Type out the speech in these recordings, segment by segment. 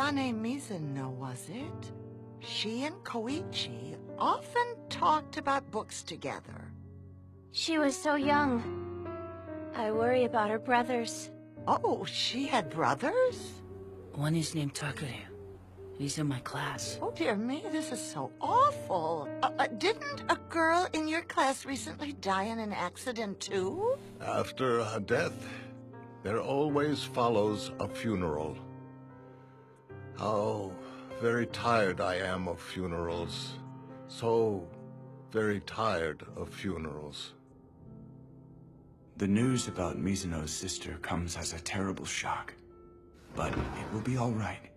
Sane Mizuno, was it? She and Koichi often talked about books together. She was so young. I worry about her brothers. Oh, she had brothers? One is named Takeru. He's in my class. Oh, dear me, this is so awful. Didn't a girl in your class recently die in an accident, too? After a death, there always follows a funeral. How very tired I am of funerals. So very tired of funerals. The news about Mizuno's sister comes as a terrible shock. But it will be all right.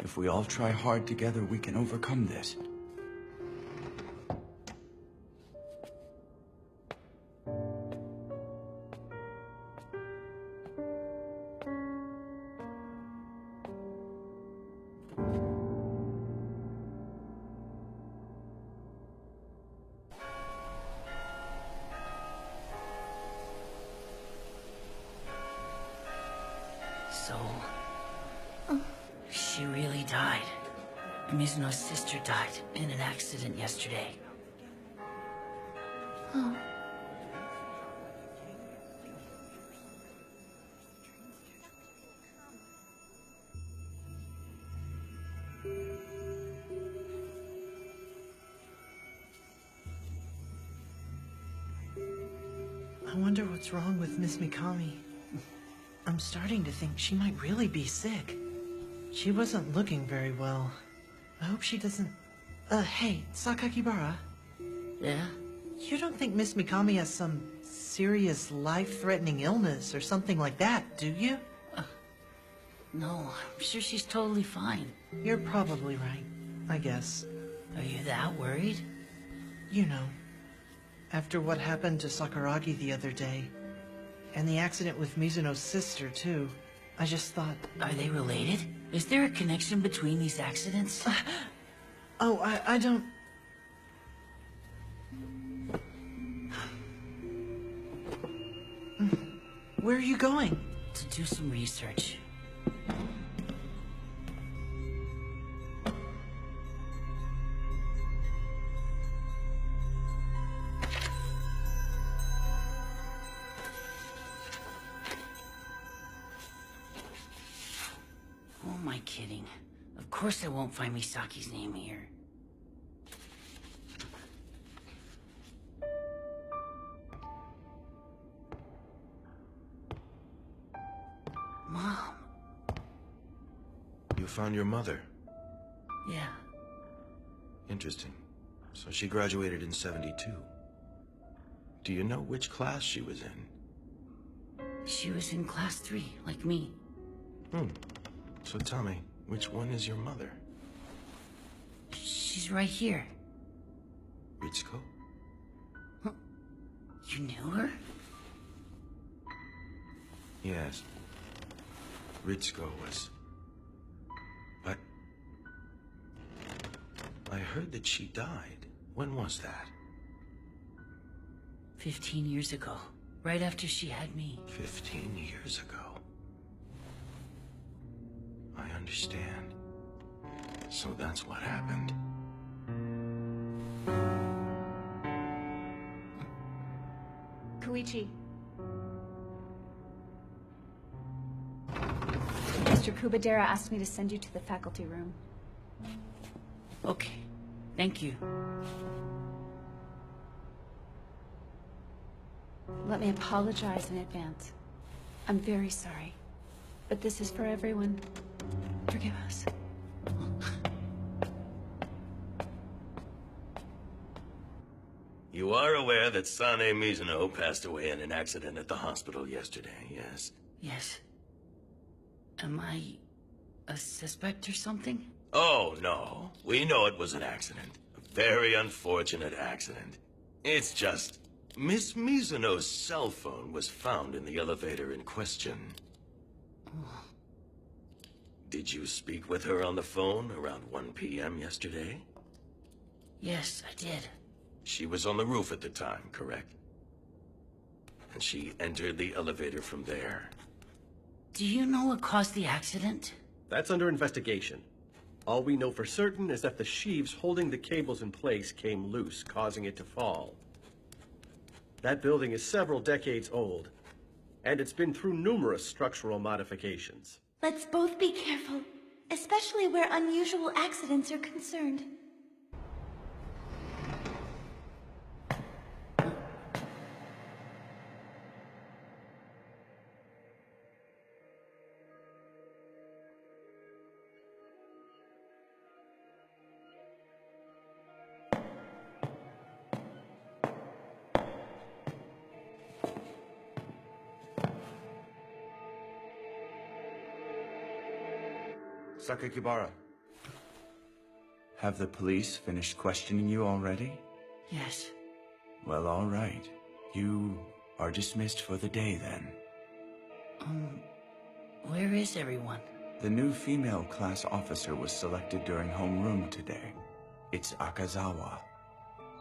If we all try hard together, we can overcome this. So... she really died. Mizuno's sister died in an accident yesterday. Oh. I wonder what's wrong with Miss Mikami. I'm starting to think she might really be sick. She wasn't looking very well. I hope she doesn't... hey, Sakakibara. Yeah? You don't think Miss Mikami has some serious life-threatening illness or something like that, do you? No, I'm sure she's totally fine. You're probably right, I guess. Are you that worried? You know, after what happened to Sakuragi the other day, and the accident with Mizuno's sister, too, I just thought... Are they related? Is there a connection between these accidents? Oh, I don't... Where are you going? To do some research. Who am I kidding? Of course I won't find Misaki's name here. Mom. You found your mother. Yeah. Interesting. So she graduated in '72. Do you know which class she was in? She was in class 3, like me. So tell me, which one is your mother? She's right here. Ritsuko? Huh? You knew her? Yes. Ritsuko was... But... I heard that she died. When was that? 15 years ago. Right after she had me. 15 years ago. I understand. So that's what happened. Koichi. Mr. Kubadera asked me to send you to the faculty room. Okay. Thank you. Let me apologize in advance. I'm very sorry. But this is for everyone. Forgive us. You are aware that Sane Mizuno passed away in an accident at the hospital yesterday, yes? Yes. Am I a suspect or something? Oh, no. We know it was an accident. A very unfortunate accident. It's just... Miss Mizuno's cell phone was found in the elevator in question. Oh. Did you speak with her on the phone around 1 p.m. yesterday? Yes, I did. She was on the roof at the time, correct? And she entered the elevator from there. Do you know what caused the accident? That's under investigation. All we know for certain is that the sheaves holding the cables in place came loose, causing it to fall. That building is several decades old, and it's been through numerous structural modifications. Let's both be careful, especially where unusual accidents are concerned. Sakakibara, have the police finished questioning you already? Yes. Well, all right. You are dismissed for the day, then. Where is everyone? The new female class officer was selected during homeroom today. It's Akazawa.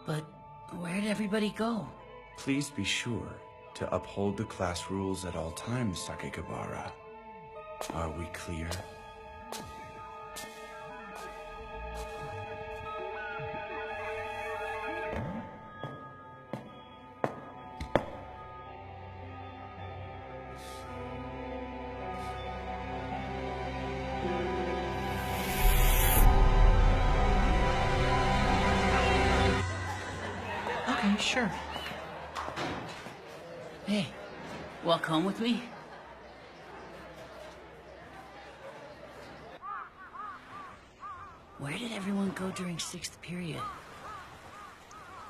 But where'd everybody go? Please be sure to uphold the class rules at all times, Sakakibara. Are we clear? Okay, sure. Hey, walk home with me? Where did everyone go during 6th period?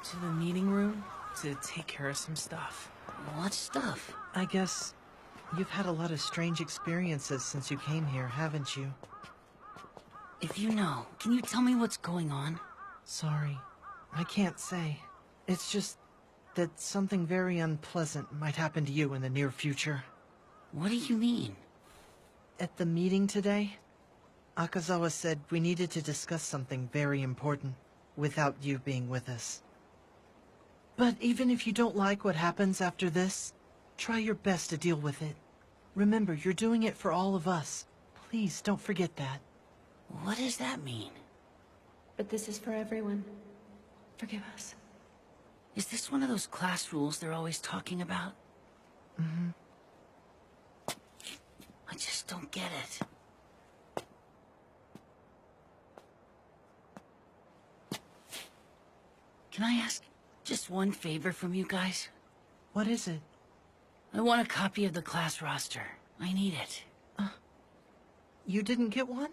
To the meeting room to take care of some stuff. What stuff? I guess you've had a lot of strange experiences since you came here, haven't you? If you know, can you tell me what's going on? Sorry, I can't say. It's just that something very unpleasant might happen to you in the near future. What do you mean? At the meeting today, Akazawa said we needed to discuss something very important without you being with us. But even if you don't like what happens after this, try your best to deal with it. Remember, you're doing it for all of us. Please don't forget that. What does that mean? But this is for everyone. Forgive us. Is this one of those class rules they're always talking about? Mm-hmm. I just don't get it. Can I ask just one favor from you guys? What is it? I want a copy of the class roster. I need it. You didn't get one?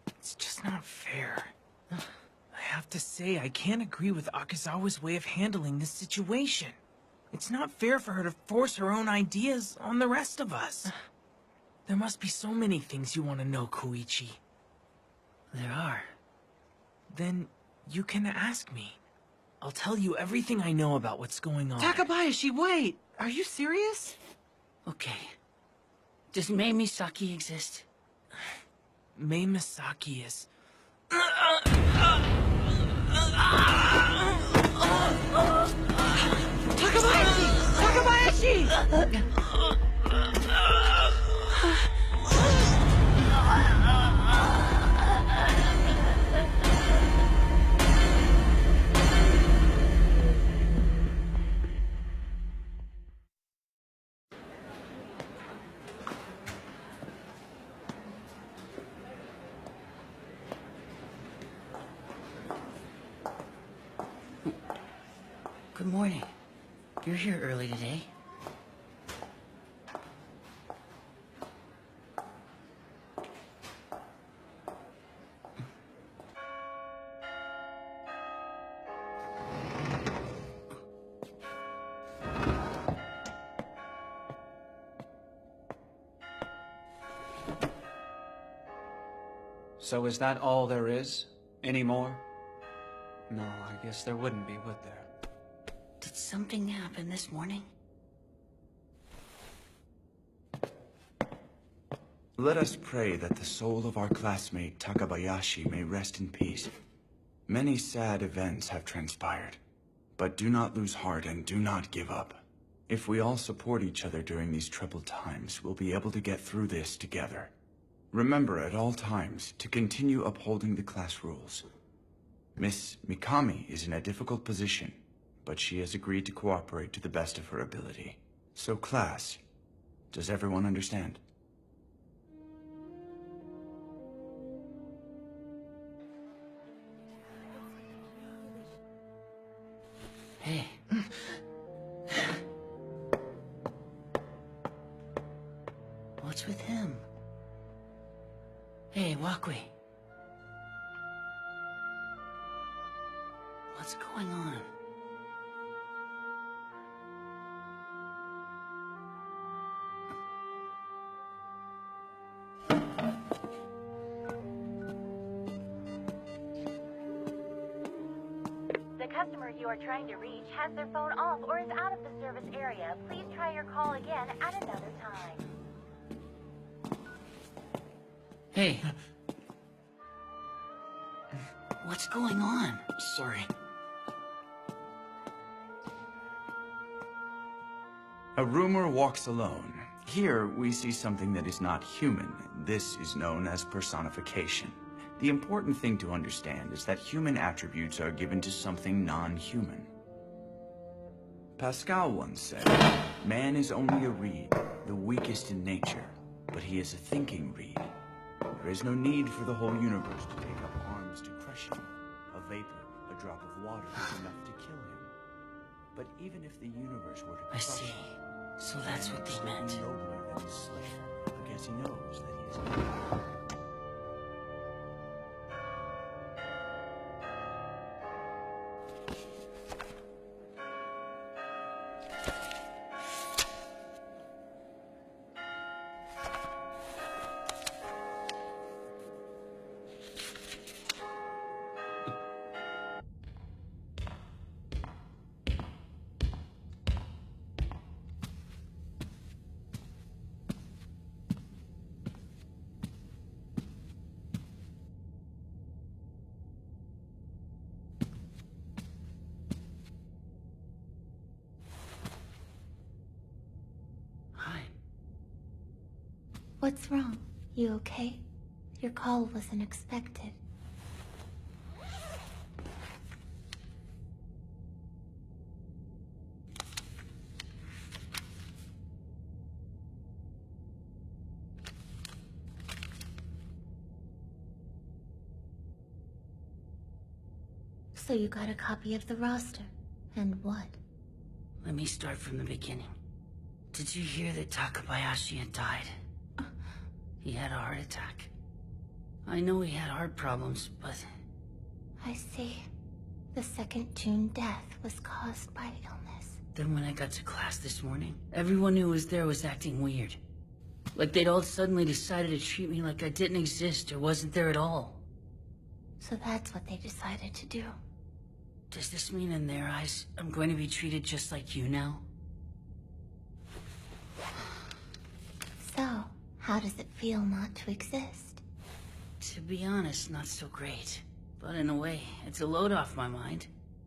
It's just not fair. I have to say, I can't agree with Akazawa's way of handling this situation. It's not fair for her to force her own ideas on the rest of us. There must be so many things you want to know, Koichi. There are. Then you can ask me. I'll tell you everything I know about what's going on. Takabayashi, wait! Are you serious? Okay. Does Mei Misaki exist? Mei Misaki is... Takabayashi! Takabayashi! Good morning. You're here early today. So is that all there is? Any more? No, I guess there wouldn't be, would there? Did something happen this morning? Let us pray that the soul of our classmate Takabayashi may rest in peace. Many sad events have transpired, but do not lose heart and do not give up. If we all support each other during these troubled times, we'll be able to get through this together. Remember at all times to continue upholding the class rules. Miss Mikami is in a difficult position, but she has agreed to cooperate to the best of her ability. So class, does everyone understand? Hey. What's with him? Hey, Wakui. What's going on? The customer you are trying to reach has their phone off or is out of the service area. Please try your call again at another time. Hey. What's going on? Sorry. A rumor walks alone. Here, we see something that is not human. This is known as personification. The important thing to understand is that human attributes are given to something non-human. Pascal once said, "Man is only a reed, the weakest in nature, but he is a thinking reed. There is no need for the whole universe to take up arms to crush him. A vapor, a drop of water is enough to kill him. But even if the universe were to crush I see. him, So that's what they meant. nobler than his slayer, because he knows that he is not. What's wrong? You okay? Your call wasn't expected. So you got a copy of the roster. And what? Let me start from the beginning. Did you hear that Takabayashi had died? He had a heart attack. I know he had heart problems, but... I see. The second June death was caused by illness. Then when I got to class this morning, everyone who was there was acting weird. Like they'd all suddenly decided to treat me like I didn't exist or wasn't there at all. So that's what they decided to do. Does this mean in their eyes, I'm going to be treated just like you now? So, how does it feel not to exist? To be honest, not so great. But in a way, it's a load off my mind.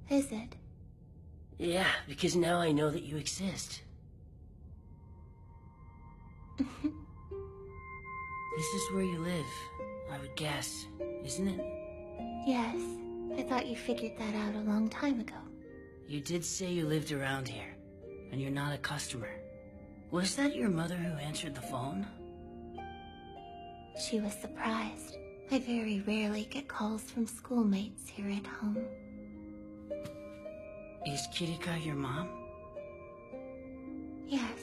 Is it? Yeah, because now I know that you exist. This is where you live, I would guess, isn't it? Yes. I thought you figured that out a long time ago. You did say you lived around here, and you're not a customer. Was that your mother who answered the phone? She was surprised. I very rarely get calls from schoolmates here at home. Is Kirika your mom? Yes.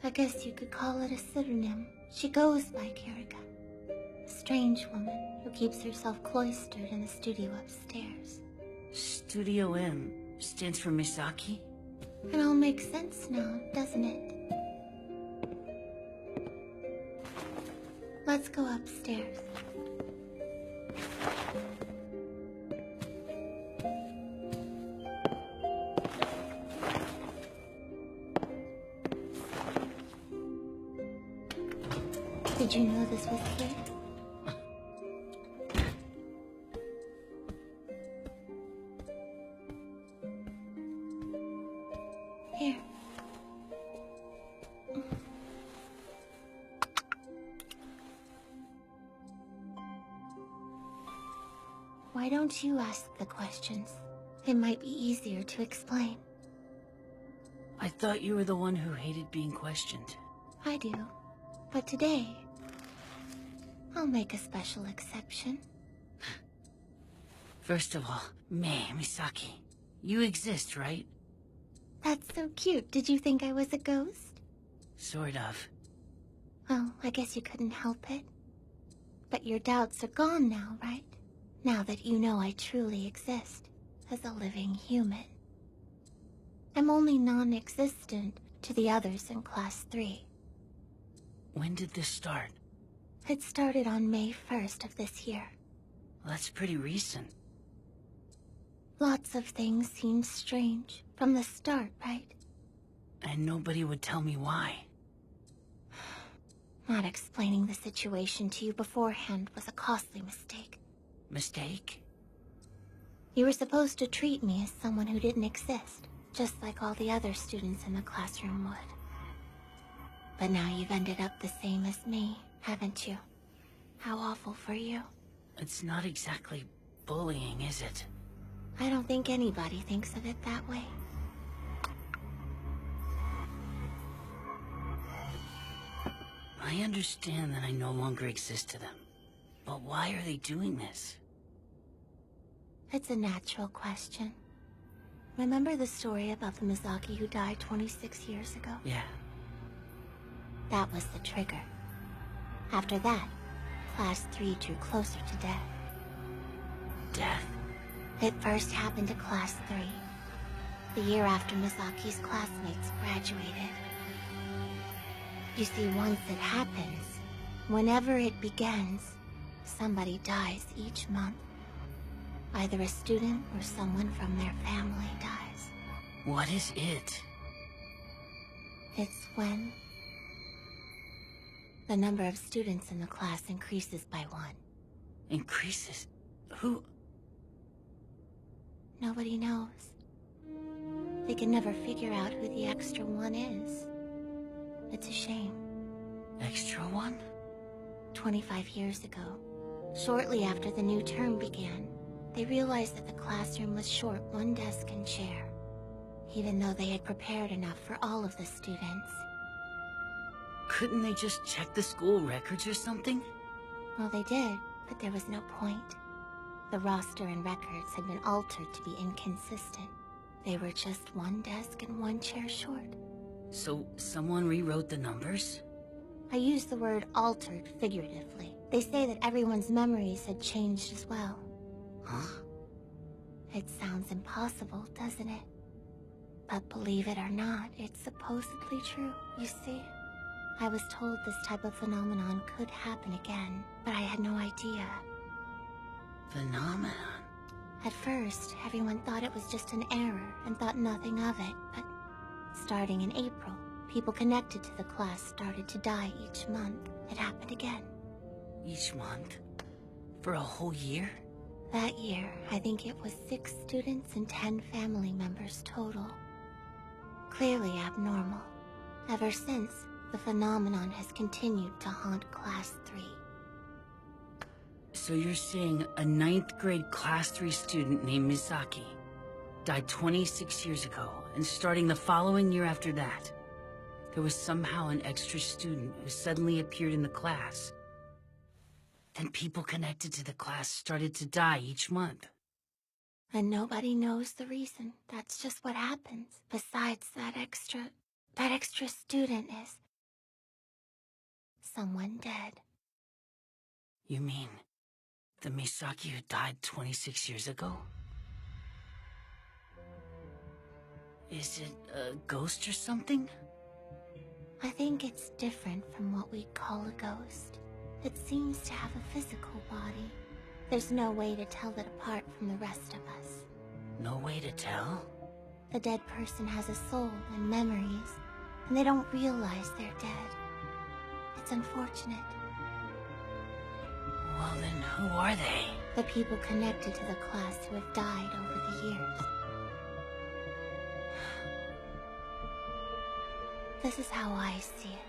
I guess you could call it a pseudonym. She goes by Kirika. A strange woman who keeps herself cloistered in the studio upstairs. Studio M stands for Misaki? It all makes sense now, doesn't it? Let's go upstairs. Did you know this was here? Here. Why don't you ask the questions? It might be easier to explain. I thought you were the one who hated being questioned. I do. But today, I'll make a special exception. First of all, Misaki, you exist, right? That's so cute. Did you think I was a ghost? Sort of. Well, I guess you couldn't help it. But your doubts are gone now, right? Now that you know I truly exist as a living human. I'm only non-existent to the others in Class 3. When did this start? It started on May 1st of this year. Well, that's pretty recent. Lots of things seemed strange from the start, right? And nobody would tell me why. Not explaining the situation to you beforehand was a costly mistake. Mistake? You were supposed to treat me as someone who didn't exist, just like all the other students in the classroom would. But now you've ended up the same as me, haven't you? How awful for you. It's not exactly bullying, is it? I don't think anybody thinks of it that way. I understand that I no longer exist to them. But why are they doing this? It's a natural question. Remember the story about the Misaki who died 26 years ago? Yeah. That was the trigger. After that, Class 3 drew closer to death. Death? It first happened to Class 3, the year after Misaki's classmates graduated. You see, once it happens, whenever it begins, somebody dies each month. Either a student or someone from their family dies. What is it? It's when the number of students in the class increases by 1. Increases? Who? Nobody knows. They can never figure out who the extra 1 is. It's a shame. Extra 1? 25 years ago, shortly after the new term began, they realized that the classroom was short 1 desk and chair, even though they had prepared enough for all of the students. Couldn't they just check the school records or something? Well, they did, but there was no point. The roster and records had been altered to be inconsistent. They were just 1 desk and 1 chair short. So someone rewrote the numbers? I use the word altered figuratively. They say that everyone's memories had changed as well. Huh? It sounds impossible, doesn't it? But believe it or not, it's supposedly true, you see. I was told this type of phenomenon could happen again, but I had no idea. Phenomenon? At first, everyone thought it was just an error and thought nothing of it, but starting in April, people connected to the class started to die each month. It happened again. Each month? For a whole year? That year, I think it was 6 students and 10 family members total. Clearly abnormal. Ever since, the phenomenon has continued to haunt Class 3. So you're saying a 9th grade Class 3 student named Misaki died 26 years ago, and starting the following year after that, there was somehow an extra student who suddenly appeared in the class. Then people connected to the class started to die each month. And nobody knows the reason. That's just what happens. Besides, that extra student is someone dead. You mean the Misaki who died 26 years ago? Is it a ghost or something? I think it's different from what we'd call a ghost. It seems to have a physical body. There's no way to tell it apart from the rest of us. No way to tell? The dead person has a soul and memories, and they don't realize they're dead. It's unfortunate. Well then, who are they? The people connected to the class who have died over the years. This is how I see it.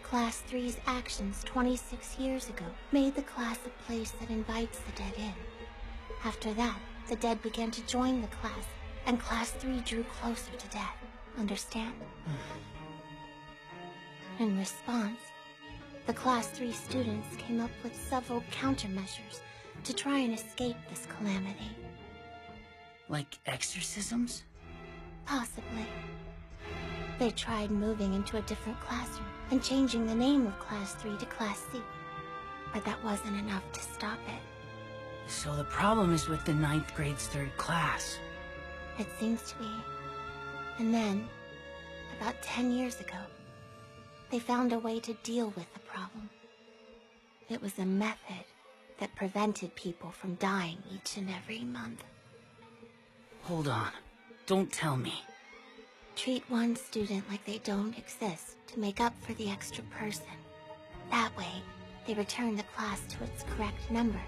Class 3's actions 26 years ago made the class a place that invites the dead in. After that, the dead began to join the class, and Class 3 drew closer to death. Understand? In response, the Class 3 students came up with several countermeasures to try and escape this calamity. Like exorcisms? Possibly. They tried moving into a different classroom and changing the name of Class 3 to Class C. But that wasn't enough to stop it. So the problem is with the 9th grade's 3rd class. It seems to be. And then, about 10 years ago, they found a way to deal with the problem. It was a method that prevented people from dying each and every month. Hold on. Don't tell me. Treat one student like they don't exist to make up for the extra person. That way, they return the class to its correct number.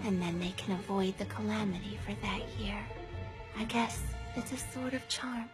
And then they can avoid the calamity for that year. I guess it's a sort of charm.